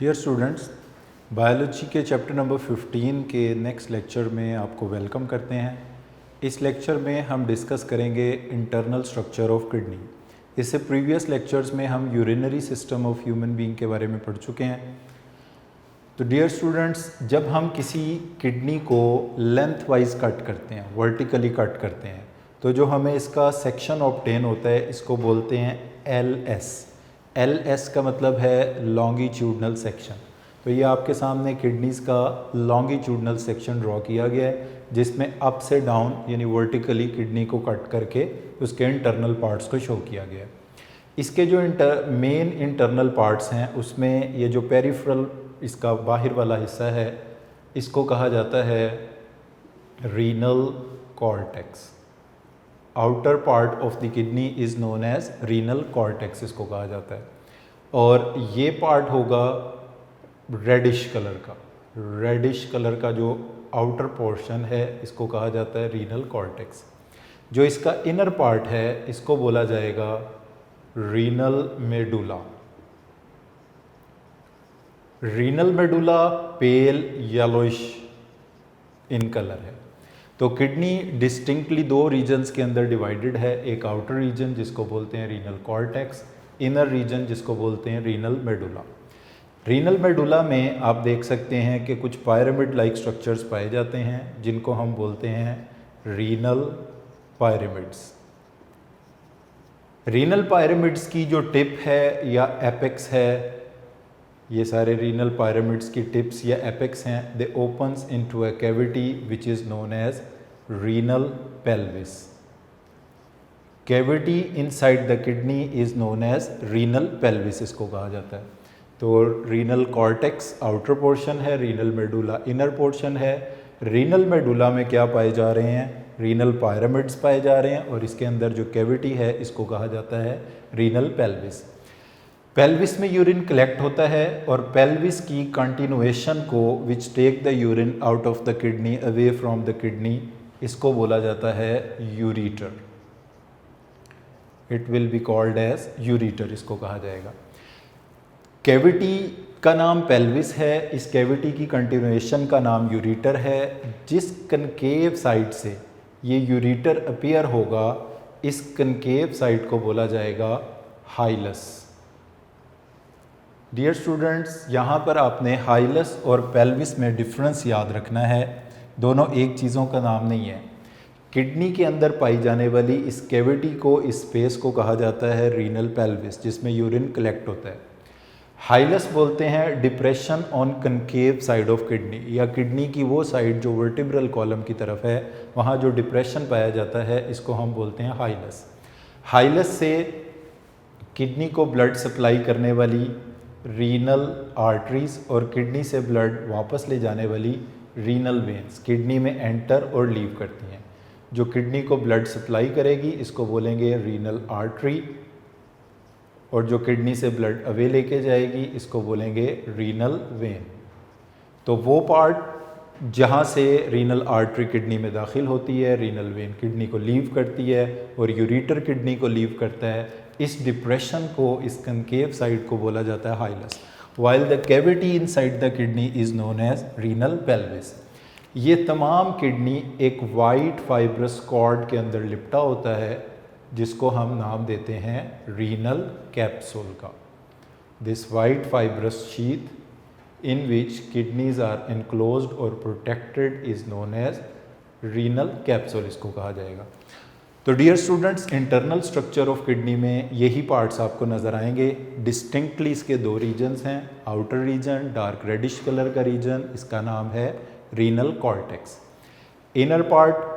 Dear students, biology के chapter number 15 के next lecture में आपको वेलकम करते हैं। इस लेक्चर में हम डिस्कस करेंगे इंटरनल स्ट्रक्चर ऑफ किडनी। इससे प्रीवियस लेक्चर्स में हम urinary system of human being के बारे में पढ़ चुके हैं। तो डियर स्टूडेंट्स, जब हम किसी किडनी को लेंथ वाइज कट करते हैं, वर्टिकली कट करते हैं, तो जो हमें इसका सेक्शन ऑब्टेन होता है इसको बोलते हैं LS का मतलब है लॉन्गिट्यूडनल सेक्शन। तो ये आपके सामने किडनीज़ का लॉन्गिट्यूडनल सेक्शन ड्रॉ किया गया है, जिसमें अप से डाउन यानी वर्टिकली किडनी को कट करके उसके इंटरनल पार्ट्स को शो किया गया है। इसके जो मेन इंटरनल पार्ट्स हैं उसमें ये जो पेरिफेरल इसका बाहर वाला हिस्सा है इसको कहा जाता है renal cortex. Outer part of the kidney is known as renal cortex इसको कहा जाता है। और ये पार्ट होगा रेडिश कलर का जो आउटर पोर्शन है इसको कहा जाता है रीनल कॉर्टेक्स। जो इसका इनर पार्ट है इसको बोला जाएगा renal medulla. Renal medulla pale yellowish in colour है। तो किडनी डिस्टिंक्टली दो रीजन्स के अंदर डिवाइडेड है, एक आउटर रीजन जिसको बोलते हैं रीनल कॉर्टेक्स, इनर रीजन जिसको बोलते हैं रीनल मेडुला। रीनल मेडुला में आप देख सकते हैं कि कुछ पायरामिड लाइक स्ट्रक्चर्स पाए जाते हैं जिनको हम बोलते हैं रीनल पायरामिड्स। रीनल पायरामिड्स की जो टिप है या एपेक्स है, ये सारे रीनल पायरामिड्स की टिप्स या एपेक्स हैं, they opens into a cavity which is known as renal pelvis. Cavity inside the kidney is known as renal pelvis इसको कहा जाता है। तो रीनल कॉर्टेक्स आउटर पोर्शन है, रीनल मेडुला इनर पोर्शन है। रीनल मेडुला में क्या पाए जा रहे हैं? रीनल पायरामिड्स पाए जा रहे हैं और इसके अंदर जो कैविटी है इसको कहा जाता है रीनल पेल्विस। पेल्विस में यूरिन कलेक्ट होता है और पेल्विस की कंटिन्यूएशन को which take the urine out of the kidney away from the kidney इसको बोला जाता है ureter. It will be called as ureter इसको कहा जाएगा। कैविटी का नाम पेल्विस है, इस कैविटी की कंटिन्यूएशन का नाम यूरीटर है। जिस कनकेव साइड से ये यूरीटर अपीयर होगा इस कनकेव साइड को बोला जाएगा हाइलस। डियर स्टूडेंट्स, यहाँ पर आपने हाइलस और पेल्विस में डिफरेंस याद रखना है, दोनों एक चीज़ों का नाम नहीं है। किडनी के अंदर पाई जाने वाली इस कैविटी को, इस स्पेस को कहा जाता है रीनल पेल्विस जिसमें यूरिन कलेक्ट होता है। हाइलस बोलते हैं depression on concave side of kidney, या किडनी की वो साइड जो वर्टिब्रल कॉलम की तरफ है वहाँ जो डिप्रेशन पाया जाता है इसको हम बोलते हैं हाइलस। हाइलस से किडनी को ब्लड सप्लाई करने वाली रीनल आर्टरीज और किडनी से ब्लड वापस ले जाने वाली रीनल वेन्स किडनी में एंटर और लीव करती हैं। जो किडनी को ब्लड सप्लाई करेगी इसको बोलेंगे रीनल आर्टरी, और जो किडनी से ब्लड अवे लेके जाएगी इसको बोलेंगे रीनल वेन। तो वो पार्ट जहाँ से रीनल आर्टरी किडनी में दाखिल होती है, रीनल वेन किडनी को लीव करती है और यूरीटर किडनी को लीव करता है, इस डिप्रेशन को, इस कनकेव साइड को बोला जाता है hilus. While the cavity inside the kidney is known as renal pelvis. ये तमाम किडनी एक वाइट फाइब्रस कॉर्ड के अंदर लिपटा होता है जिसको हम नाम देते हैं रीनल कैप्सूल का। This white fibrous sheath in which kidneys are enclosed और protected is known as renal capsule इसको कहा जाएगा। तो dear students, internal structure of kidney में यही पार्ट्स आपको नज़र आएंगे। डिस्टिंक्टली इसके दो रीजन्स हैं, outer region dark reddish colour का रीजन, इसका नाम है रीनल कॉर्टेक्स। इनर पार्ट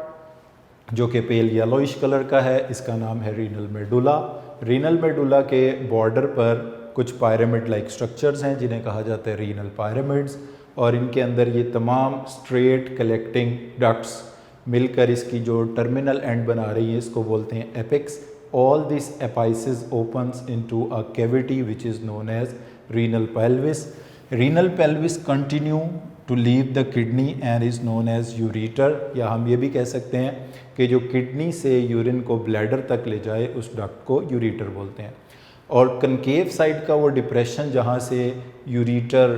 जो कि पेल येलोइश कलर का है इसका नाम है रीनल मेडुला। रीनल मेडुला के बॉर्डर पर कुछ पायरामिड लाइक स्ट्रक्चर्स हैं जिन्हें कहा जाता है रीनल पायरामिड्स, और इनके अंदर ये तमाम स्ट्रेट कलेक्टिंग डक्ट्स मिलकर इसकी जो टर्मिनल एंड बना रही है इसको बोलते हैं apex. All this apices opens into a cavity which is known as renal pelvis. Renal pelvis continue to leave the kidney and is known as ureter, या हम ये भी कह सकते हैं कि जो किडनी से यूरिन को ब्लैडर तक ले जाए उस डक्ट को यूरीटर बोलते हैं। और कनकेव साइड का वो डिप्रेशन जहाँ से ureter,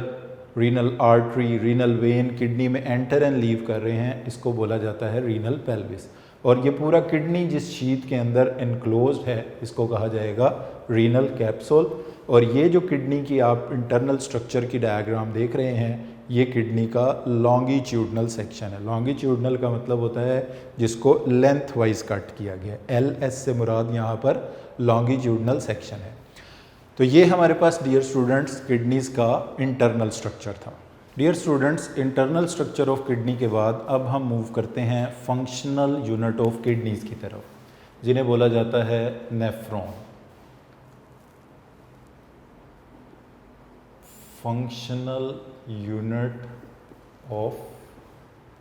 renal artery, renal vein kidney में एंटर एंड लीव कर रहे हैं, इसको बोला जाता है रीनल पेल्विस। और ये पूरा किडनी जिस शीट के अंदर एनक्लोज्ड है, इसको कहा जाएगा रीनल कैप्सूल। और ये जो किडनी की आप इंटरनल स्ट्रक्चर की डायग्राम देख रहे हैं, ये किडनी का लॉन्गिट्यूडनल सेक्शन है। लॉन्गिट्यूडनल का मतलब होता है जिसको लेंथ वाइज कट किया गया। LS से मुराद यहाँ पर लॉन्गिट्यूडनल सेक्शन है। तो ये हमारे पास डियर स्टूडेंट्स किडनीज़ का इंटरनल स्ट्रक्चर था। Dear students, internal structure of kidney के बाद अब हम मूव करते हैं फंक्शनल यूनिट ऑफ किडनीज़ की तरफ, जिन्हें बोला जाता है nephron. Functional unit of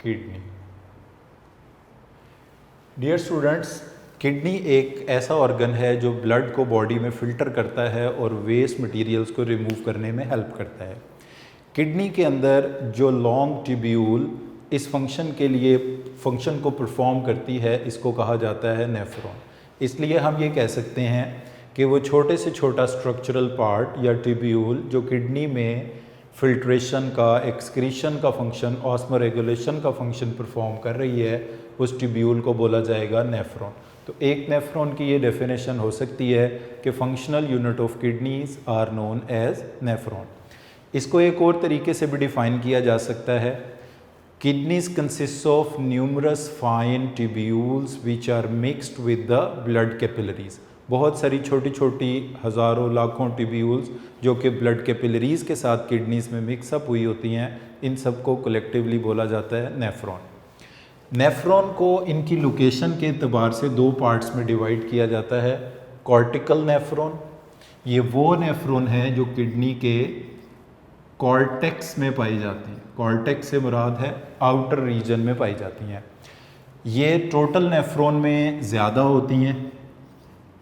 kidney. Dear students, kidney एक ऐसा ऑर्गन है जो ब्लड को बॉडी में फ़िल्टर करता है और वेस्ट मटेरियल्स को रिमूव करने में हेल्प करता है। किडनी के अंदर जो लॉन्ग ट्यूब्यूल इस फंक्शन के लिए फंक्शन को परफॉर्म करती है, इसको कहा जाता है नेफ्रॉन। इसलिए हम ये कह सकते हैं कि वो छोटे से छोटा स्ट्रक्चरल पार्ट या ट्यूब्यूल जो किडनी में फिल्ट्रेशन का, एक्सक्रीशन का फंक्शन, ऑस्मो रेगुलेशन का फंक्शन परफॉर्म कर रही है, उस ट्यूब्यूल को बोला जाएगा नेफ्रॉन। तो एक नेफ्रॉन की ये डेफिनेशन हो सकती है कि functional unit of kidneys are known as nephron. इसको एक और तरीके से भी डिफाइन किया जा सकता है, kidneys consist of numerous fine tubules which are mixed with the blood capillaries. बहुत सारी छोटी छोटी हज़ारों लाखों ट्यूब्यूल्स जो कि ब्लड कैपिलरीज के साथ किडनीज में मिक्सअप हुई होती हैं, इन सबको कलेक्टिवली बोला जाता है नेफ्रॉन। नेफ्रॉन को इनकी लोकेशन के एतबार से दो पार्ट्स में डिवाइड किया जाता है। कॉर्टिकल नेफ्रॉन, ये वो नेफ्रॉन है जो किडनी के कॉर्टेक्स में पाई जाती हैं। कॉर्टेक्स से मुराद है आउटर रीजन में पाई जाती हैं। ये टोटल नेफ्रॉन में ज़्यादा होती हैं।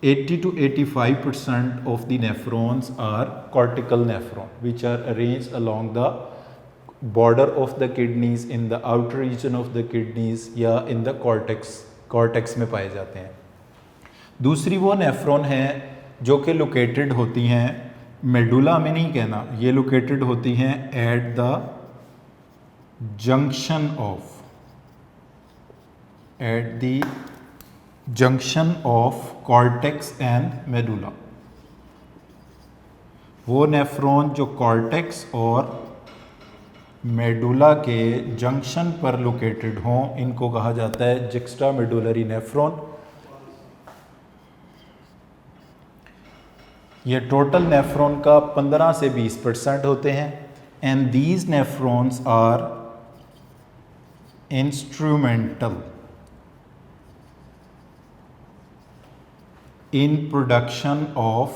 80 to 85% of the nephrons are cortical nephron, which are arranged along the border of the kidneys, in the outer region of the kidneys या in the cortex में पाए जाते हैं। दूसरी वो नेफ्रॉन है जो कि लोकेटेड होती हैं, मेडुला में नहीं कहना, ये लोकेटेड होती हैं at the junction of cortex and medulla. वो नेफ्रॉन जो कॉर्टेक्स और मेडुला के जंक्शन पर लोकेटेड हों, इनको कहा जाता है जुक्स्टा मेडुलरी नेफ्रॉन। ये टोटल नेफ्रॉन का 15 से 20% होते हैं। And these nephrons are instrumental in production of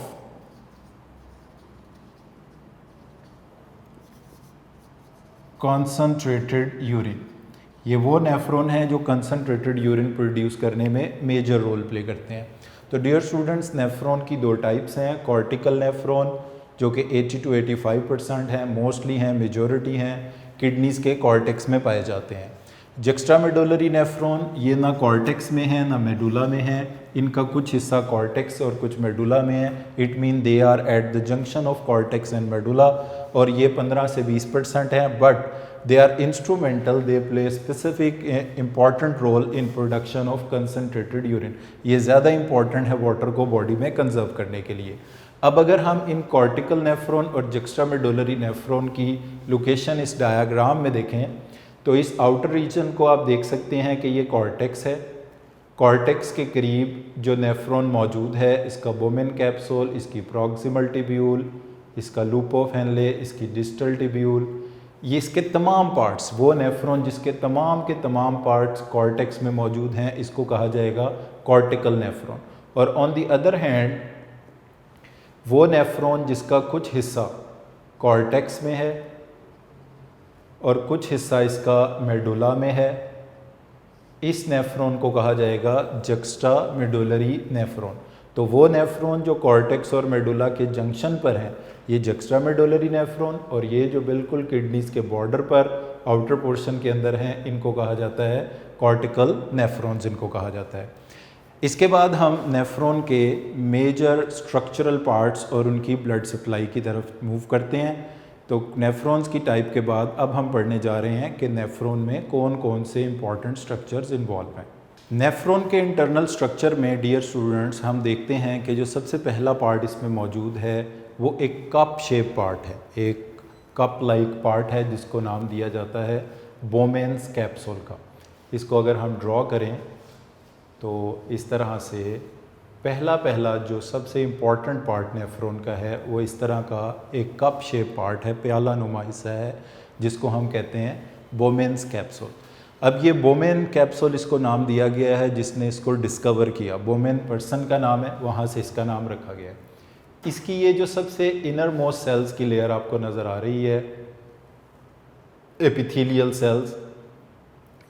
concentrated urine। ये वो नेफ्रॉन है जो कंसनट्रेटेड यूरिन प्रोड्यूस करने में मेजर रोल प्ले करते हैं। तो डियर स्टूडेंट्स, नेफ्रॉन की दो टाइप्स हैं। कॉर्टिकल नेफ्रॉन जो कि 80 to 85% हैं, मोस्टली हैं, मेजॉरिटी हैं, किडनीज़ के कॉर्टेक्स में पाए जाते हैं। जुक्स्टामेडुलरी नेफ्रॉन ये ना कॉर्टेक्स में है ना मेडुला में है, इनका कुछ हिस्सा कॉर्टेक्स और कुछ मेडुला में है। It mean they are at the junction of cortex and medulla, और ये 15 से 20% है, but they are instrumental, they play specific important role in production of concentrated urine. ये ज़्यादा इंपॉर्टेंट है वाटर को बॉडी में कंजर्व करने के लिए। अब अगर हम इन कॉर्टिकल नेफ्रॉन और जुक्स्टामेडुलरी नेफ्रॉन की लोकेशन इस डायग्राम में देखें, तो इस आउटर रीजन को आप देख सकते हैं कि ये कॉर्टेक्स है। कॉर्टेक्स के करीब जो नेफ्रॉन मौजूद है, इसका बोमेन कैप्सूल, इसकी प्रॉक्सिमल टिब्यूल, इसका लूप ऑफ हेनले, इसकी डिस्टल टिब्यूल, ये इसके तमाम पार्ट्स, वो नेफ्रॉन जिसके तमाम के तमाम पार्ट्स कॉर्टेक्स में मौजूद हैं, इसको कहा जाएगा कॉर्टिकल नेफ्रॉन। और ऑन दी अदर हैंड वो नेफ्रॉन जिसका कुछ हिस्सा कॉर्टेक्स में है और कुछ हिस्सा इसका मेडुला में है, इस नेफ्रॉन को कहा जाएगा जुक्स्टामेडुलरी नेफ्रॉन। तो वो नेफ्रॉन जो कॉर्टेक्स और मेडुला के जंक्शन पर हैं, ये जुक्स्टामेडुलरी नेफ्रॉन, और ये जो बिल्कुल किडनीज़ के बॉर्डर पर आउटर पोर्शन के अंदर हैं, इनको कहा जाता है कॉर्टिकल नेफ्रॉन्स, इनको कहा जाता है। इसके बाद हम नेफ्रॉन के मेजर स्ट्रक्चरल पार्ट्स और उनकी ब्लड सप्लाई की तरफ मूव करते हैं। तो नेफ्रॉन्स की टाइप के बाद अब हम पढ़ने जा रहे हैं कि नेफ्रॉन में कौन कौन से इंपॉर्टेंट स्ट्रक्चर्स इन्वॉल्व हैं। नेफ्रॉन के इंटरनल स्ट्रक्चर में डियर स्टूडेंट्स हम देखते हैं कि जो सबसे पहला पार्ट इसमें मौजूद है वो एक कप शेप पार्ट है, एक कप लाइक पार्ट है जिसको नाम दिया जाता है बोमेन्स कैप्सूल का। इसको अगर हम ड्रॉ करें तो इस तरह से पहला जो सबसे इम्पॉर्टेंट पार्ट नेफ्रॉन का है वो इस तरह का एक कप शेप पार्ट है, प्याला नुमा हिस्सा है जिसको हम कहते हैं बोमेन्स कैप्सूल। अब ये बोमेन कैप्सूल इसको नाम दिया गया है जिसने इसको डिस्कवर किया, बोमेन पर्सन का नाम है, वहाँ से इसका नाम रखा गया है। इसकी ये जो सबसे इनर मोस्ट सेल्स की लेयर आपको नज़र आ रही है, एपिथेलियल सेल्स,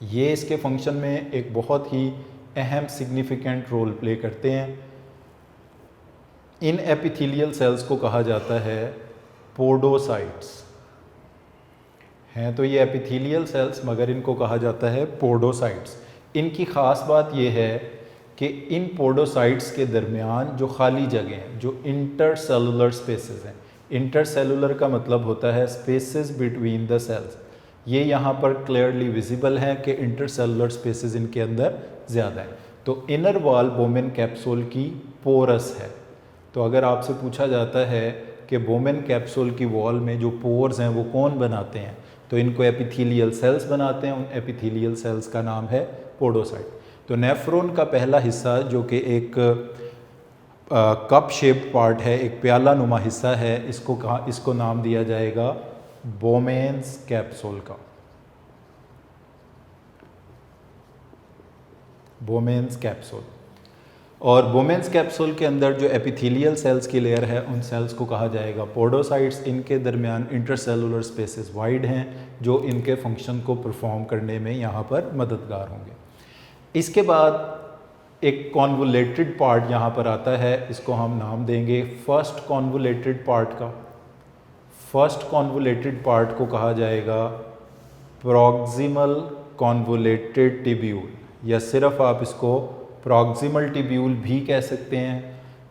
ये इसके फंक्शन में एक बहुत ही अहम सिग्निफिकेंट रोल प्ले करते हैं। इन एपिथेलियल सेल्स को कहा जाता है पोडोसाइट्स हैं। तो ये एपिथेलियल सेल्स मगर इनको कहा जाता है पोडोसाइट्स। इनकी ख़ास बात ये है कि इन पोडोसाइट्स के दरमियान जो खाली जगह हैं, जो इंटरसेलुलर स्पेसेस हैं, इंटरसेलुलर का मतलब होता है स्पेसेस बिटवीन द सेल्स, ये यहाँ पर क्लियरली विजिबल है कि इंटरसेलुलर स्पेसेस इनके अंदर ज़्यादा हैं। तो इनर वॉल बोमेन कैप्सूल की पोरस है। तो अगर आपसे पूछा जाता है कि बोमेन कैप्सूल की वॉल में जो पोर्स हैं वो कौन बनाते हैं, तो इनको एपिथेलियल सेल्स बनाते हैं। उन एपिथेलियल सेल्स का नाम है पोडोसाइट। तो नेफ्रॉन का पहला हिस्सा जो कि एक कप शेप पार्ट है, एक प्याला नुमा हिस्सा है, इसको नाम दिया जाएगा बोमेन्स कैप्सूल का, बोमेन्स कैप्सूल। और बोमेन्स कैप्सूल के अंदर जो एपिथेलियल सेल्स की लेयर है उन सेल्स को कहा जाएगा पोडोसाइट्स। इनके दरमियान इंटरसेलुलर स्पेसेस वाइड हैं जो इनके फंक्शन को परफॉर्म करने में यहाँ पर मददगार होंगे। इसके बाद एक कॉन्वोलेटेड पार्ट यहाँ पर आता है, इसको हम नाम देंगे फर्स्ट कॉन्वोलेटेड पार्ट का। फर्स्ट कॉन्वोलेटेड पार्ट को कहा जाएगा प्रॉक्सिमल कॉन्वोलेटेड टिब्यूल, या सिर्फ आप इसको प्रॉक्सिमल टिब्यूल भी कह सकते हैं,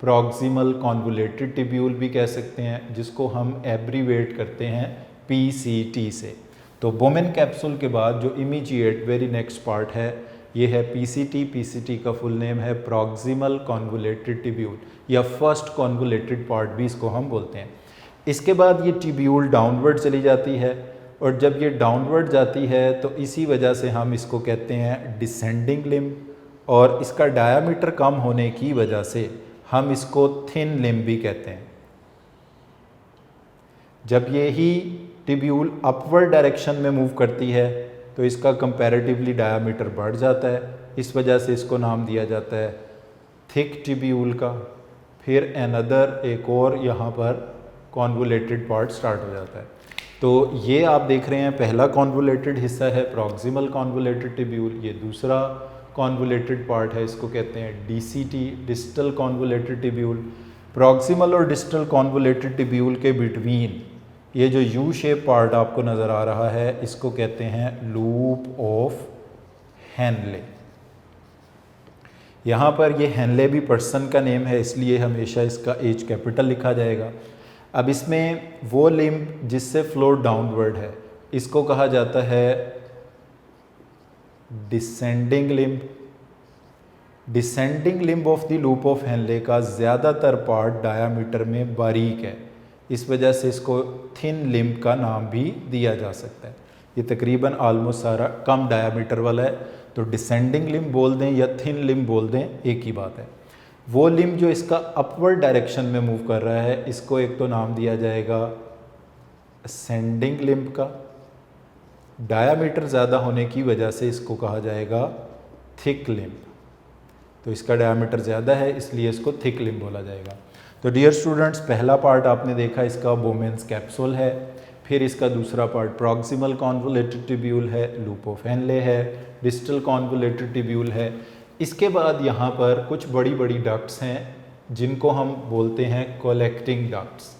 प्रॉक्सिमल कॉन्वोलेटेड टिब्यूल भी कह सकते हैं, जिसको हम एब्रीवेट करते हैं PCT से। तो बोमेन कैप्सूल के बाद जो इमीडिएट वेरी नेक्स्ट पार्ट है ये है PCT। PCT का फुल नेम है प्रॉक्सिमल कॉन्वोलेटेड टिब्यूल, या फर्स्ट कॉन्वोलेटेड पार्ट भी इसको हम बोलते हैं। इसके बाद ये टिब्यूल डाउनवर्ड चली जाती है, और जब ये डाउनवर्ड जाती है तो इसी वजह से हम इसको कहते हैं डिसेंडिंग लिम्ब, और इसका डायामीटर कम होने की वजह से हम इसको थिन लिम्ब भी कहते हैं। जब ये ही टिब्यूल अपवर्ड डायरेक्शन में मूव करती है तो इसका कंपैरेटिवली डायामीटर बढ़ जाता है, इस वजह से इसको नाम दिया जाता है थिक टिब्यूल का। फिर अनदर एक और यहाँ पर कॉन्वोलेटेड पार्ट स्टार्ट हो जाता है। तो ये आप देख रहे हैं पहला कॉन्वोलेटेड हिस्सा है प्रॉक्सिमल कॉन्वोलेटेड टिब्यूल। ये दूसरा कॉन्वोलेटेड पार्ट है, इसको कहते हैं DCT, distal convoluted tubule. Proximal और डिस्टल कॉन्वोलेटेड टिब्यूल के बिटवीन ये जो यू शेप पार्ट आपको नज़र आ रहा है इसको कहते हैं लूप ऑफ हेनले। यहाँ पर ये हेनले भी पर्सन का नेम है, इसलिए हमेशा इसका H कैपिटल लिखा जाएगा। अब इसमें वो लिम्ब जिससे फ्लो डाउनवर्ड है इसको कहा जाता है descending limb. Descending limb of the loop of Henley का ज़्यादातर पार्ट डायामीटर में बारीक है, इस वजह से इसको थिन लिम्ब का नाम भी दिया जा सकता है। ये तकरीबन आलमोस्ट सारा कम डायामीटर वाला है, तो डिसेंडिंग लिम्ब बोल दें या थिन लिम्ब बोल दें एक ही बात है। वो लिम्ब जो इसका अपवर्ड डायरेक्शन में मूव कर रहा है इसको एक तो नाम दिया जाएगा असेंडिंग लिम्ब का, डायामीटर ज़्यादा होने की वजह से इसको कहा जाएगा थिक लिम्ब। तो इसका डायामीटर ज़्यादा है इसलिए इसको थिक लिम्ब बोला जाएगा। तो डियर स्टूडेंट्स, पहला पार्ट आपने देखा इसका बोमेन्स कैप्सूल है, फिर इसका दूसरा पार्ट प्रॉक्सिमल कॉन्वोलेटेड टिब्यूल है, लूप ऑफ हेनले है, डिस्टल कॉन्वोलेटेड टिब्यूल है। इसके बाद यहाँ पर कुछ बड़ी बड़ी डक्ट्स हैं जिनको हम बोलते हैं कलेक्टिंग डक्ट्स,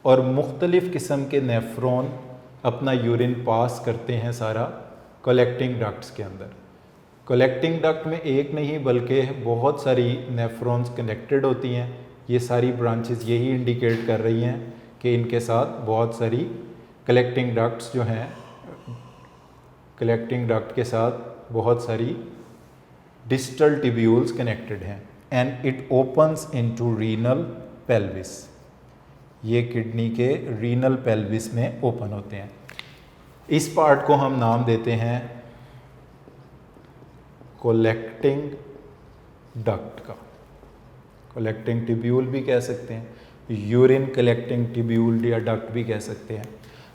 और मुख्तलिफ़ किस्म के नेफ्रॉन अपना यूरिन पास करते हैं सारा कलेक्टिंग डक्ट्स के अंदर। कलेक्टिंग डक्ट में एक नहीं बल्कि बहुत सारी नेफ्रॉन्स कनेक्टेड होती हैं। ये सारी ब्रांचेस यही इंडिकेट कर रही हैं कि इनके साथ बहुत सारी कलेक्टिंग डक्ट्स जो हैं, कलेक्टिंग डक्ट के साथ बहुत सारी डिस्टल टिब्यूल्स कनेक्टेड हैं। And it opens into renal pelvis. ये किडनी के रीनल पेल्विस में ओपन होते हैं। इस पार्ट को हम नाम देते हैं कलेक्टिंग डक्ट का। कलेक्टिंग टिब्यूल भी कह सकते हैं, यूरिन कलेक्टिंग टिब्यूल या डक्ट भी कह सकते हैं।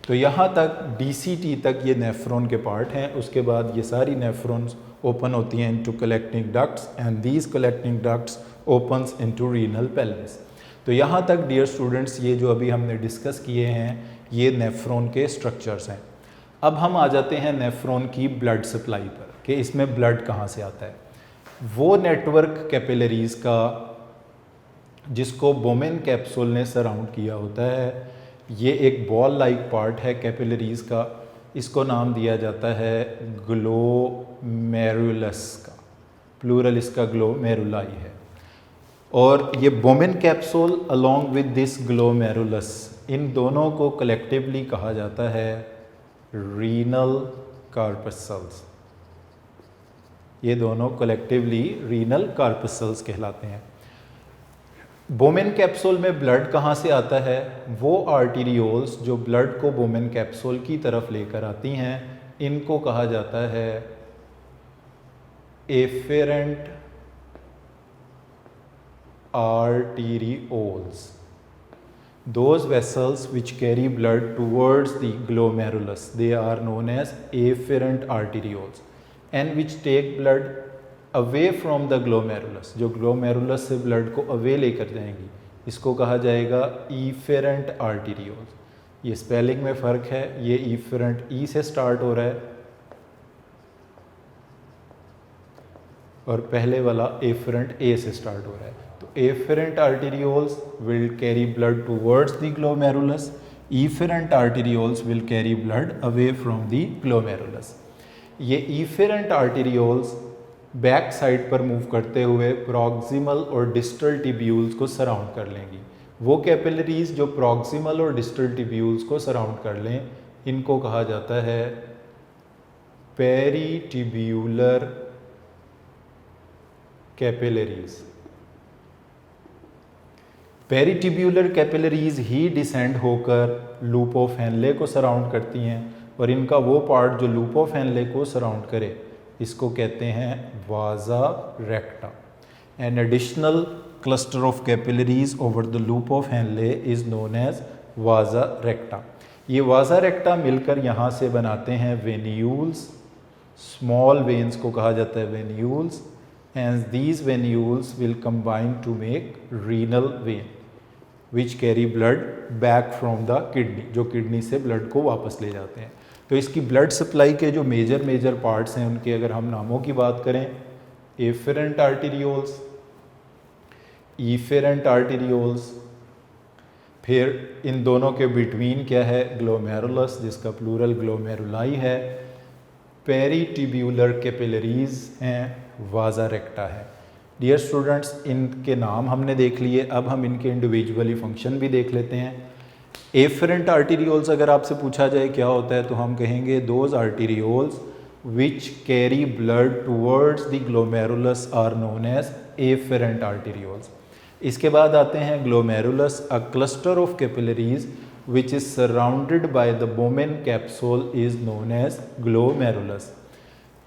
तो यहाँ तक DCT तक ये नेफ्रॉन के पार्ट हैं। उसके बाद ये सारी नेफ्रॉन्स ओपन होती हैं into collecting ducts and these collecting ducts opens into renal pelvis. तो यहाँ तक डियर स्टूडेंट्स ये जो अभी हमने डिस्कस किए हैं ये नेफ्रॉन के स्ट्रक्चर्स हैं। अब हम आ जाते हैं नेफ्रॉन की ब्लड सप्लाई पर कि इसमें ब्लड कहाँ से आता है। वो नेटवर्क कैपिलरीज का जिसको बोमेन कैप्सूल ने सराउंड किया होता है, ये एक बॉल लाइक पार्ट है कैपिलरीज का। इसको नाम दिया जाता है ग्लोमेरुलस का, प्लूरल इसका ग्लोमेरुलाई है। और ये Bowman capsule along with this glomerulus, इन दोनों को कलेक्टिवली कहा जाता है रीनल कार्पसल्स। ये दोनों कलेक्टिवली रीनल कार्पसल्स कहलाते हैं। बोमेन कैप्सूल में ब्लड कहाँ से आता है? वो आर्टीरियोल्स जो ब्लड को बोमेन कैप्सूल की तरफ लेकर आती हैं, इनको कहा जाता है efferent arterioles. Those vessels which carry blood towards the glomerulus, they are known as afferent arterioles, and which take blood away from the glomerulus. जो glomerulus से blood को away लेकर जाएंगी, इसको कहा जाएगा efferent arterioles. ये स्पेलिंग में फ़र्क है, ये efferent E से स्टार्ट हो रहा है और पहले वाला efferent A से स्टार्ट हो रहा है। तो efferent arterioles will carry blood towards the glomerulus, efferent arterioles will carry blood away from the glomerulus. ये efferent arterioles बैक साइड पर मूव करते हुए प्रॉक्सिमल और डिस्टल टिब्यूल्स को सराउंड कर लेंगी। वो कैपिलरीज जो प्रॉक्सिमल और डिस्टल टिब्यूल्स को सराउंड कर लें, इनको कहा जाता है पेरीटिब्यूलर कैपिलरीज। पेरीटिब्यूलर कैपिलरीज ही डिसेंड होकर लूप ऑफ हेनले को सराउंड करती हैं और इनका वो पार्ट जो लूप ऑफ हेनले को सराउंड करे, इसको कहते हैं vasa recta. An additional cluster of capillaries over the loop of Henle is known as vasa recta. ये वाजा रेक्टा मिलकर यहाँ से बनाते हैं वेन्यूल्स। स्मॉल वेन्स को कहा जाता है venules, and these venules will combine to make renal vein which carry blood back from the kidney, जो किडनी से ब्लड को वापस ले जाते हैं। तो इसकी ब्लड सप्लाई के जो मेजर पार्ट्स हैं उनके अगर हम नामों की बात करें, एफेरेंट आर्टीरियोल्स, ईफेरेंट आर्टीरियोल्स, फिर इन दोनों के बिटवीन क्या है ग्लोमेरुलस जिसका प्लूरल ग्लोमेरुलाई है, पेरीटिब्यूलर कैपिलरीज हैं, वाजा रेक्टा है। डियर स्टूडेंट्स, इनके नाम हमने देख लिए, अब हम इनके इंडिविजुअली फंक्शन भी देख लेते हैं। एफरेंट आर्टीरियोल्स अगर आपसे पूछा जाए क्या होता है तो हम कहेंगे those arterioles which carry blood towards the glomerulus are known as afferent arterioles. इसके बाद आते हैं glomerulus, a cluster of capillaries which is surrounded by the Bowman capsule is known as glomerulus.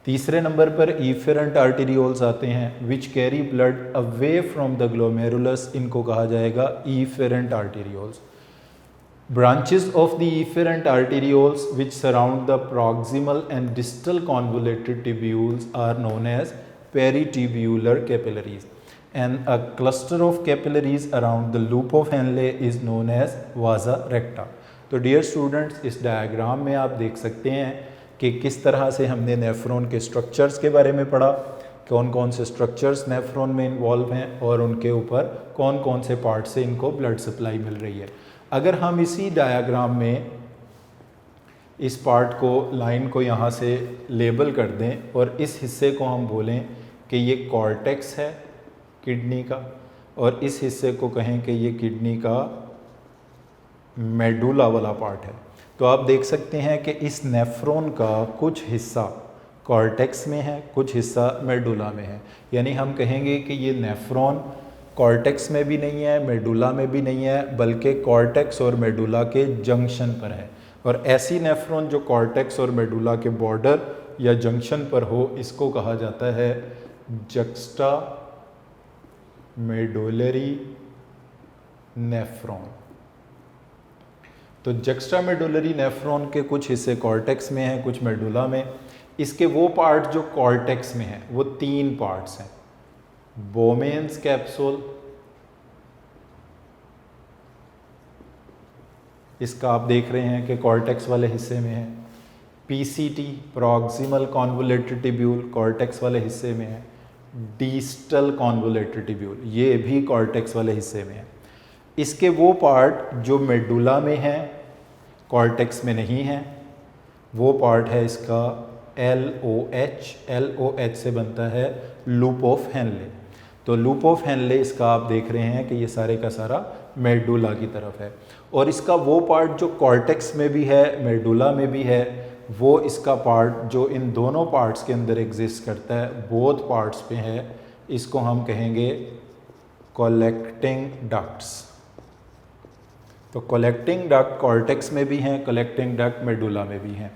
तीसरे नंबर पर ईफेरेंट आर्टीरियोल्स आते हैं which carry blood away from the glomerulus, इनको कहा जाएगा efferent arterioles. Branches of the efferent arterioles which surround the proximal and distal convoluted tubules are known as peritubular capillaries, and a cluster of capillaries around the loop of Henle is known as vasa recta. तो dear students, इस diagram में आप देख सकते हैं कि किस तरह से हमने नेफ्रॉन के स्ट्रक्चर्स के बारे में पढ़ा, कौन कौन से स्ट्रक्चर्स नेफ्रॉन में इन्वॉल्व हैं और उनके ऊपर कौन कौन से पार्ट से इनको ब्लड सप्लाई मिल रही है। अगर हम इसी डायग्राम में इस पार्ट को, लाइन को यहाँ से लेबल कर दें और इस हिस्से को हम बोलें कि ये कॉर्टेक्स है किडनी का, और इस हिस्से को कहें कि ये किडनी का मेडुला वाला पार्ट है। तो आप देख सकते हैं कि इस नेफ्रॉन का कुछ हिस्सा कॉर्टेक्स में है, कुछ हिस्सा मेडुला में है। यानी हम कहेंगे कि ये नेफ्रॉन कॉर्टेक्स में भी नहीं है, मेडुला में भी नहीं है, बल्कि कॉर्टेक्स और मेडुला के जंक्शन पर है। और ऐसी नेफ्रॉन जो कॉर्टेक्स और मेडुला के बॉर्डर या जंक्शन पर हो, इसको कहा जाता है जक्स्टा मेडुलरी नेफ्रॉन। तो जक्स्टा मेडुलरी नेफ्रॉन के कुछ हिस्से कॉर्टेक्स में हैं, कुछ मेडुला में। इसके वो पार्ट जो कॉर्टेक्स में हैं वो 3 पार्ट्स हैं। बोमेन्स कैप्सूल, इसका आप देख रहे हैं कि कॉर्टेक्स वाले हिस्से में है। PCT proximal convoluted tubule cortex वाले हिस्से में है। डिस्टल कॉन्वोलेटेड ट्यूब्यूल ये भी कॉर्टेक्स वाले हिस्से में है। इसके वो पार्ट जो मेडुला में है, कॉर्टेक्स में नहीं है, वो पार्ट है इसका LOH। LOH से बनता है लूप ऑफ हेनले। तो लूप ऑफ हेनले इसका आप देख रहे हैं कि ये सारे का सारा मेडुला की तरफ है। और इसका वो पार्ट जो कॉर्टेक्स में भी है, मेडुला में भी है, वो इसका पार्ट जो इन दोनों पार्ट्स के अंदर एग्जिस्ट करता है, बोथ पार्ट्स पे है, इसको हम कहेंगे कलेक्टिंग डक्ट्स। तो कलेक्टिंग डक्ट कॉर्टेक्स में भी हैं, कलेक्टिंग डक्ट मेडुला में भी हैं।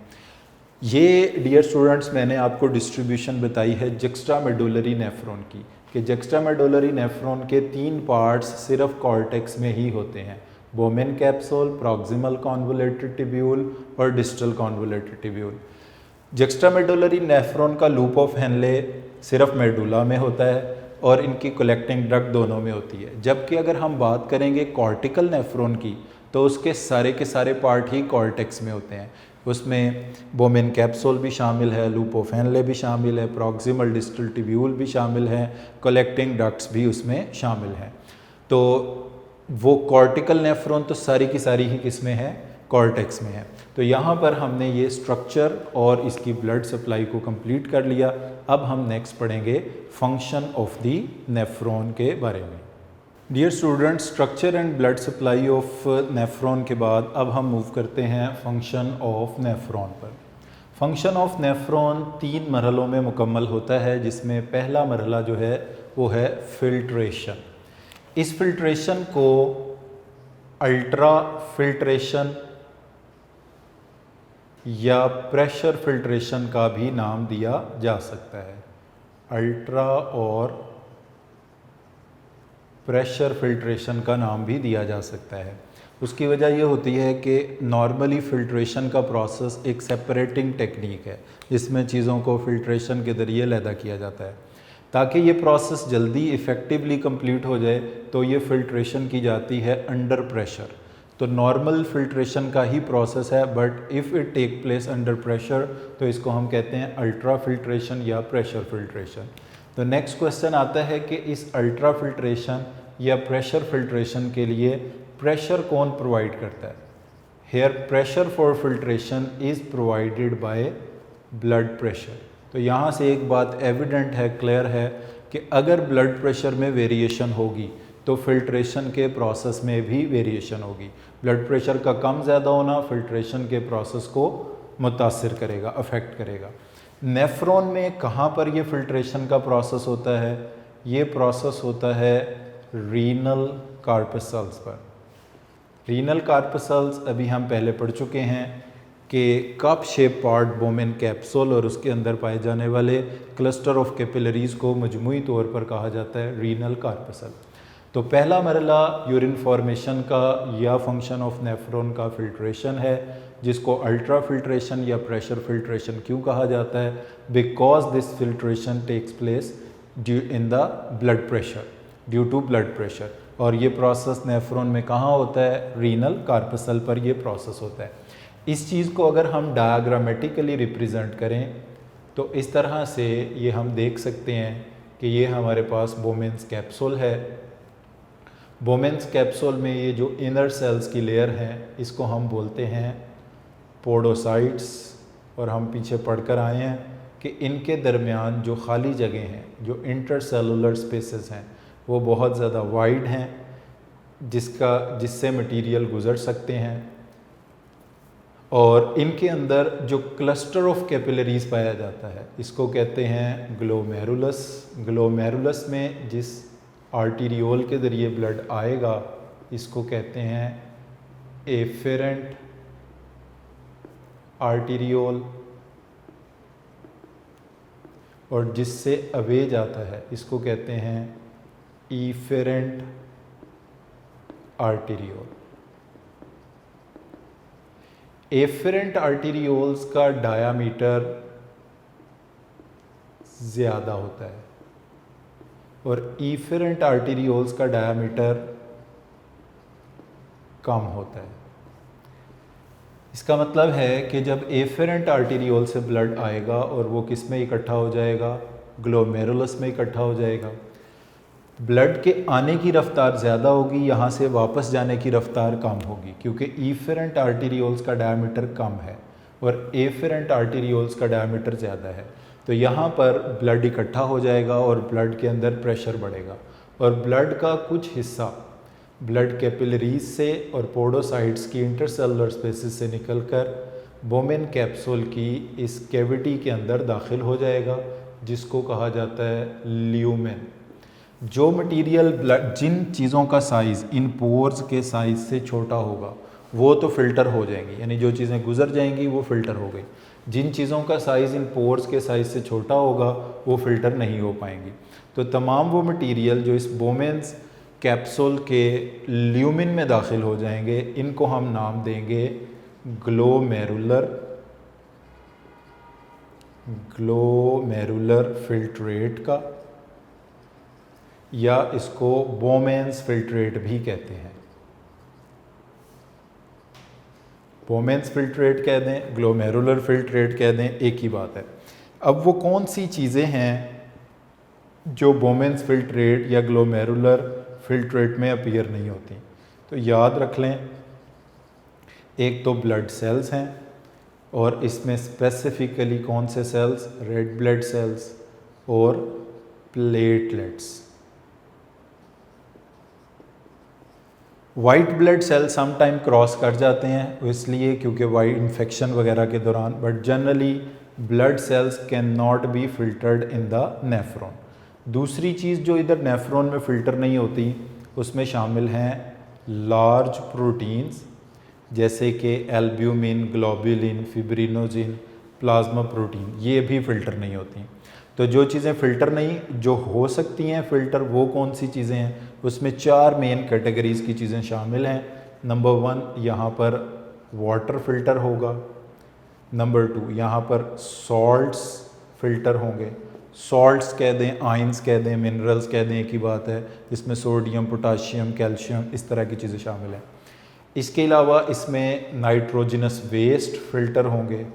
ये डियर स्टूडेंट्स मैंने आपको डिस्ट्रीब्यूशन बताई है जक्स्ट्रा मेडुलरी नेफ्रॉन की, कि जक्स्ट्रा मेडुलरी नेफ्रॉन के 3 पार्ट्स सिर्फ कॉर्टेक्स में ही होते हैं। Bowman capsule, proximal convoluted tubule और distal convoluted tubule. Juxtamedullary nephron का लूप ऑफ हेनले सिर्फ मेडुला में होता है और इनकी कलेक्टिंग डक्ट दोनों में होती है। जबकि अगर हम बात करेंगे कॉर्टिकल नेफ्रॉन की, तो उसके सारे के सारे पार्ट ही कॉर्टेक्स में होते हैं। उसमें बोमेन कैप्सूल भी शामिल है, लूप ऑफ हेनले भी शामिल है, प्रॉक्सिमल डिस्टल ट्यूब्यूल भी शामिल है, कलेक्टिंग डक्ट्स भी उसमें शामिल हैं। तो वो कॉर्टिकल नेफ्रॉन तो सारी की सारी ही किसमें है, कॉर्टेक्स में है। तो यहाँ पर हमने ये स्ट्रक्चर और इसकी ब्लड सप्लाई को कंप्लीट कर लिया। अब हम नेक्स्ट पढ़ेंगे फंक्शन ऑफ द नेफ्रॉन के बारे में। Dear students, structure and blood supply of nephron के बाद अब हम मूव करते हैं फंक्शन ऑफ नेफ्रॉन पर। फंक्शन ऑफ नेफ्रॉन 3 मरहलों में मुकम्मल होता है, जिसमें पहला मरहला जो है वो है फिल्ट्रेशन। इस फिल्ट्रेशन को अल्ट्रा फिल्ट्रेशन या प्रेशर फिल्ट्रेशन का भी नाम दिया जा सकता है। अल्ट्रा और प्रेशर फिल्ट्रेशन का नाम भी दिया जा सकता है। उसकी वजह यह होती है कि नॉर्मली फ़िल्ट्रेशन का प्रोसेस एक सेपरेटिंग टेक्निक है, जिसमें चीज़ों को फ़िल्ट्रेशन के ज़रिए अलहदा किया जाता है। ताकि ये प्रोसेस जल्दी इफ़ेक्टिवली कंप्लीट हो जाए तो ये फ़िल्ट्रेशन की जाती है अंडर प्रेशर। तो नॉर्मल फ़िल्ट्रेशन का ही प्रोसेस है, but if it take place under pressure तो इसको हम कहते हैं अल्ट्रा फिल्ट्रेशन या प्रेशर फिल्ट्रेशन। तो नेक्स्ट क्वेश्चन आता है कि इस अल्ट्रा फिल्ट्रेशन या प्रेशर फिल्ट्रेशन के लिए प्रेशर कौन प्रोवाइड करता है। Here pressure for filtration is provided by blood pressure. तो यहाँ से एक बात एविडेंट है, क्लियर है कि अगर ब्लड प्रेशर में वेरिएशन होगी तो फिल्ट्रेशन के प्रोसेस में भी वेरिएशन होगी। ब्लड प्रेशर का कम ज़्यादा होना फिल्ट्रेशन के प्रोसेस को मुतासिर करेगा, अफेक्ट करेगा। नेफ्रॉन में कहाँ पर ये फिल्ट्रेशन का प्रोसेस होता है, ये प्रोसेस होता है रीनल कार्पसल्स पर। रीनल कार्पसल्स अभी हम पहले पढ़ चुके हैं कि cup shape part Bowman capsule और उसके अंदर पाए जाने वाले क्लस्टर ऑफ कैपिलरीज़ को मजमूई तौर पर कहा जाता है रीनल कार्पसल। तो पहला मरला यूरिन फॉर्मेशन का या फंक्शन ऑफ नेफ्रॉन का फिल्ट्रेशन है, जिसको अल्ट्रा फिल्ट्रेशन या प्रेशर फिल्ट्रेशन क्यों कहा जाता है, because this filtration takes place in the blood pressure, due to blood pressure. और ये प्रोसेस नेफ्रॉन में कहाँ होता है, रीनल कार्पसल पर ये प्रोसेस होता है। इस चीज़ को अगर हम डायग्रामेटिकली रिप्रेजेंट करें तो इस तरह से ये हम देख सकते हैं कि ये हमारे पास बोमेन्स कैप्सूल है। बोमेन्स कैप्सूल में ये जो इनर सेल्स की लेयर है इसको हम बोलते हैं पोडोसाइट्स, और हम पीछे पढ़कर आए हैं कि इनके दरमियान जो खाली जगह हैं, जो इंटरसेलुलर स्पेसेस हैं, वो बहुत ज़्यादा वाइड हैं, जिससे मटेरियल गुज़र सकते हैं। और इनके अंदर जो क्लस्टर ऑफ कैपिलरीज पाया जाता है, इसको कहते हैं ग्लोमेरुलस। ग्लोमेरुलस में जिस आर्टीरियोल के ज़रिए ब्लड आएगा, इसको कहते हैं एफेरेंट आर्टीरियोल, और जिससे अवे जाता है, इसको कहते हैं इफेरेंट आर्टीरियोल। एफेरेंट आर्टीरियोल्स का डायामीटर ज़्यादा होता है और इफेरेंट आर्टीरियोल्स का डायामीटर कम होता है। इसका मतलब है कि जब एफेरेंट आर्टीरियोल से ब्लड आएगा और वो किस में इकट्ठा हो जाएगा, ग्लोमेरुलस में इकट्ठा हो जाएगा। ब्लड के आने की रफ्तार ज़्यादा होगी, यहाँ से वापस जाने की रफ्तार कम होगी, क्योंकि इफेरेंट आर्टीरियोल्स का डायमीटर कम है और एफेरेंट आर्टीरियोल्स का डायमीटर ज़्यादा है। तो यहाँ पर ब्लड इकट्ठा हो जाएगा और ब्लड के अंदर प्रेशर बढ़ेगा, और ब्लड का कुछ हिस्सा ब्लड कैपिलरीज से और पोडोसाइट्स की इंटरसेलुलर स्पेसेस से निकलकर बोमेन कैप्सूल की इस कैविटी के अंदर दाखिल हो जाएगा, जिसको कहा जाता है ल्यूमेन। जो मटेरियल ब्लड, जिन चीज़ों का साइज़ इन पोर्स के साइज़ से छोटा होगा वो तो फ़िल्टर हो जाएंगी, यानी जो चीज़ें गुजर जाएंगी वो फ़िल्टर हो गई। जिन चीज़ों का साइज़ इन पोर्स के साइज़ से छोटा होगा वो फ़िल्टर नहीं हो पाएंगी। तो तमाम वो मटेरियल जो इस बोमेन्स कैप्सूल के ल्यूमिन में दाखिल हो जाएंगे, इनको हम नाम देंगे ग्लोमेरुलर फिल्ट्रेट का, या इसको बोमेन्स फिल्ट्रेट भी कहते हैं। बोमेन्स फिल्ट्रेट कह दें, ग्लोमेरुलर फिल्ट्रेट कह दें, एक ही बात है। अब वो कौन सी चीज़ें हैं जो बोमेन्स फिल्ट्रेट या ग्लोमेरुलर फिल्ट्रेट में अपीयर नहीं होती? तो याद रख लें, एक तो ब्लड सेल्स हैं, और इसमें स्पेसिफिकली कौन से सेल्स, रेड ब्लड सेल्स और platelets. White blood cell sometime cross कर जाते हैं, इसलिए क्योंकि वाइट इन्फेक्शन वगैरह के दौरान, but generally blood cells can not be filtered in the nephron. दूसरी चीज़ जो इधर नेफ्रॉन में फ़िल्टर नहीं होती, उसमें शामिल हैं लार्ज प्रोटीन्स, जैसे कि albumin, globulin, fibrinogen, plasma protein, ये भी फ़िल्टर नहीं होती। तो जो चीज़ें फ़िल्टर नहीं, जो हो सकती हैं फ़िल्टर, वो कौन सी चीज़ें हैं? उसमें 4 मेन कैटेगरीज़ की चीज़ें शामिल हैं। नंबर 1, यहाँ पर वाटर फ़िल्टर होगा। नंबर 2, यहाँ पर सॉल्ट्स फ़िल्टर होंगे। सॉल्ट्स कह दें, आयंस कह दें, मिनरल्स कह दें, एक ही बात है। इसमें सोडियम, पोटाशियम, कैल्शियम, इस तरह की चीज़ें शामिल हैं। इसके अलावा इसमें नाइट्रोजनस वेस्ट फ़िल्टर होंगे,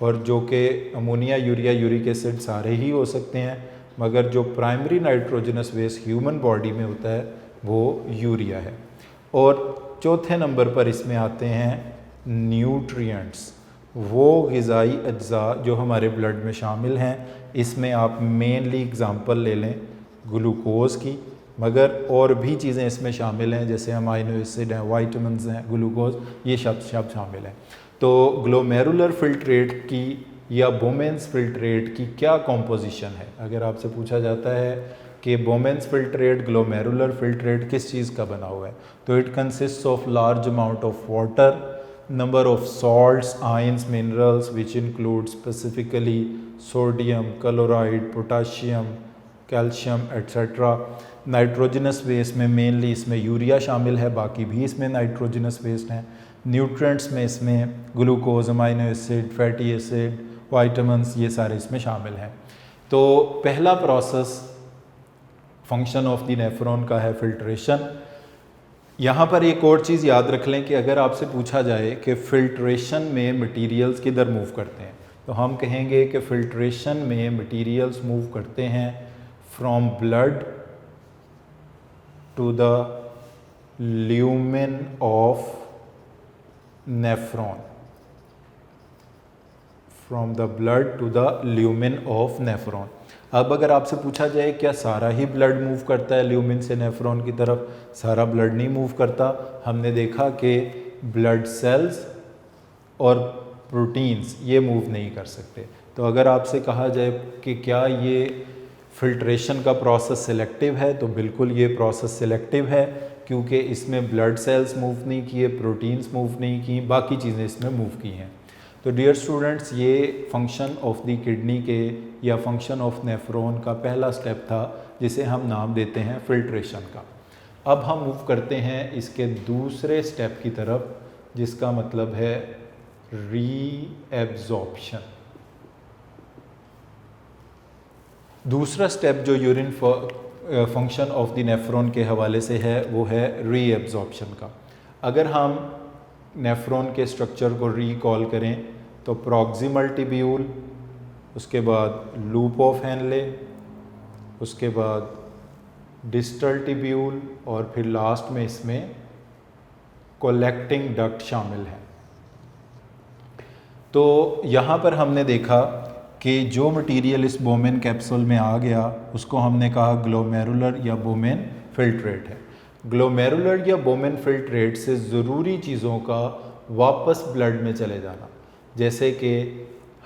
और जो कि अमोनिया, यूरिया, यूरिक एसिड सारे ही हो सकते हैं, मगर जो primary nitrogenous waste human body में होता है वो यूरिया है। और चौथे नंबर पर इसमें आते हैं न्यूट्रिएंट्स, वो ग़िज़ाई अज्जा जो हमारे ब्लड में शामिल हैं। इसमें आप मेनली एग्ज़ाम्पल ले लें ग्लूकोज़ की, मगर और भी चीज़ें इसमें शामिल हैं, जैसे अमाइनो एसिड हैं, वाइटामिन्स हैं, ग्लूकोज, ये शब्द शामिल हैं। तो ग्लोमेरुलर फिल्ट्रेट की या बोमेन्स फिल्ट्रेट की क्या कॉम्पोजिशन है? अगर आपसे पूछा जाता है कि बोमेन्स फिल्ट्रेट, ग्लोमेरुलर फिल्ट्रेट किस चीज़ का बना हुआ है, तो it consist of large amount of water, number of salts, ions, minerals which include specifically sodium, chloride, potassium, calcium etc. Nitrogenous waste में मेनली इसमें यूरिया शामिल है, बाकी भी इसमें नाइट्रोजनस वेस्ट हैं। न्यूट्रिएंट्स में इसमें glucose, amino acid, fatty acid, vitamins, ये सारे इसमें शामिल हैं। तो पहला process function of the nephron का है फिल्ट्रेशन। यहाँ पर एक और चीज़ याद रख लें कि अगर आपसे पूछा जाए कि फ़िल्ट्रेशन में मटेरियल्स किधर मूव करते हैं, तो हम कहेंगे कि फ़िल्ट्रेशन में मटेरियल्स मूव करते हैं from blood to the lumen of nephron. From the blood to the lumen of nephron. अब अगर आपसे पूछा जाए क्या सारा ही ब्लड मूव करता है ल्यूमेन से नेफ्रॉन की तरफ, सारा ब्लड नहीं मूव करता। हमने देखा कि ब्लड सेल्स और प्रोटीन्स ये मूव नहीं कर सकते। तो अगर आपसे कहा जाए कि क्या ये फिल्ट्रेशन का प्रोसेस सिलेक्टिव है, तो बिल्कुल ये प्रोसेस सिलेक्टिव है, क्योंकि इसमें ब्लड सेल्स मूव नहीं किए, प्रोटीन्स मूव नहीं की, बाकी चीज़ें इसमें मूव की हैं। तो डियर स्टूडेंट्स, ये फंक्शन ऑफ द किडनी के या फंक्शन ऑफ नेफ्रॉन का पहला स्टेप था, जिसे हम नाम देते हैं फिल्ट्रेशन का। अब हम मूव करते हैं इसके दूसरे स्टेप की तरफ, जिसका मतलब है रीएब्जॉर्प्शन। दूसरा स्टेप जो urine function of the nephron के हवाले से है वो है रीएब्जॉर्प्शन का। अगर हम नेफ्रॉन के स्ट्रक्चर को रिकॉल करें तो प्रॉक्सिमल टिब्यूल, उसके बाद लूप ऑफ हेनले, उसके बाद डिस्टल टिब्यूल और फिर लास्ट में इसमें कलेक्टिंग डक्ट शामिल है। तो यहाँ पर हमने देखा कि जो मटेरियल इस बोमेन कैप्सूल में आ गया उसको हमने कहा ग्लोमेरुलर या बोमेन फिल्ट्रेट है। ग्लोमेरुलर या बोमेन फिल्ट्रेट से ज़रूरी चीज़ों का वापस ब्लड में चले जाना, जैसे कि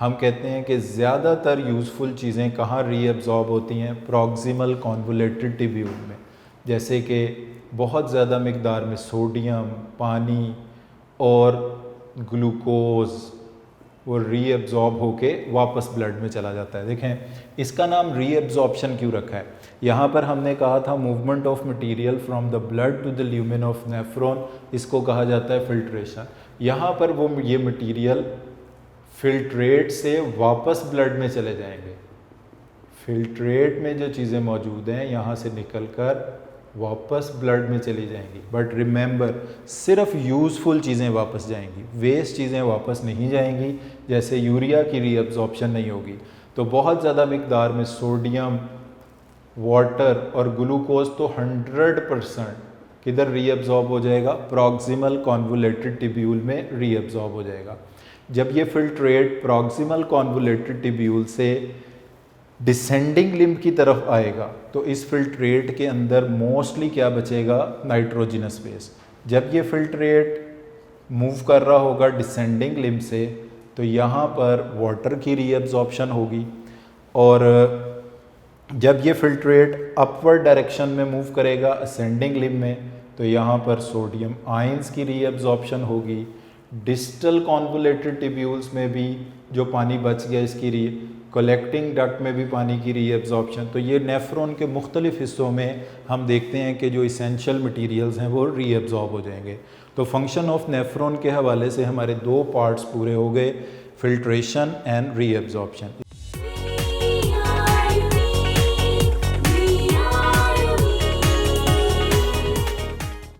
हम कहते हैं कि ज़्यादातर यूज़फुल चीज़ें कहाँ रीअब्जॉर्ब होती हैं, प्रॉक्सिमल कॉन्वोलेटेड टिब्यूल में, जैसे कि बहुत ज़्यादा मिकदार में सोडियम, पानी और ग्लूकोज वो रीअब्जॉर्ब होके वापस ब्लड में चला जाता है। देखें इसका नाम रीअब्जॉर्प्शन क्यों रखा है। यहाँ पर हमने कहा था movement of material from the blood to the lumen of nephron, इसको कहा जाता है फिल्ट्रेशन। यहाँ पर वो ये मटेरियल फिल्ट्रेट से वापस ब्लड में चले जाएंगे। फिल्ट्रेट में जो चीज़ें मौजूद हैं यहाँ से निकलकर वापस ब्लड में चली जाएंगी। बट रिमेंबर, सिर्फ यूज़फुल चीज़ें वापस जाएंगी, वेस्ट चीज़ें वापस नहीं जाएंगी। जैसे यूरिया की रीअब्जॉर्प्शन नहीं होगी, तो बहुत ज़्यादा मिकदार में सोडियम, वाटर और ग्लूकोज तो 100% किधर रीअब्जॉर्ब हो जाएगा, प्रॉक्सिमल कॉन्वोलेटेड टिब्यूल में रीअब्जॉर्ब हो जाएगा। जब ये फिल्ट्रेट प्रॉक्सिमल कॉन्वोलेटेड टिब्यूल से डिसेंडिंग लिम्ब की तरफ आएगा तो इस फिल्ट्रेट के अंदर मोस्टली क्या बचेगा, नाइट्रोजिनस बेस। जब ये फिल्ट्रेट मूव कर रहा होगा डिसेंडिंग लिम्ब से तो यहाँ पर वाटर की रीअब्जॉर्प्शन होगी, और जब ये फिल्ट्रेट अपवर्ड डायरेक्शन में मूव करेगा असेंडिंग लिम्ब में तो यहाँ पर सोडियम आयंस की रीअब्जॉर्प्शन होगी। डिस्टल कॉन्वोलेटेड टिब्यूल्स में भी जो पानी बच गया इसकी कलेक्टिंग डक्ट में भी पानी की रीअब्जॉर्प्शन। तो ये नेफ्रॉन के मुख्तलिफ हिस्सों में हम देखते हैं कि जो इसेंशियल मटीरियल्स हैं वो रीअब्जॉर्ब हो जाएंगे। तो फंक्शन ऑफ नेफ्रॉन के हवाले से हमारे दो पार्ट्स पूरे हो गए, फिल्ट्रेशन एंड रीअब्जॉर्प्शन।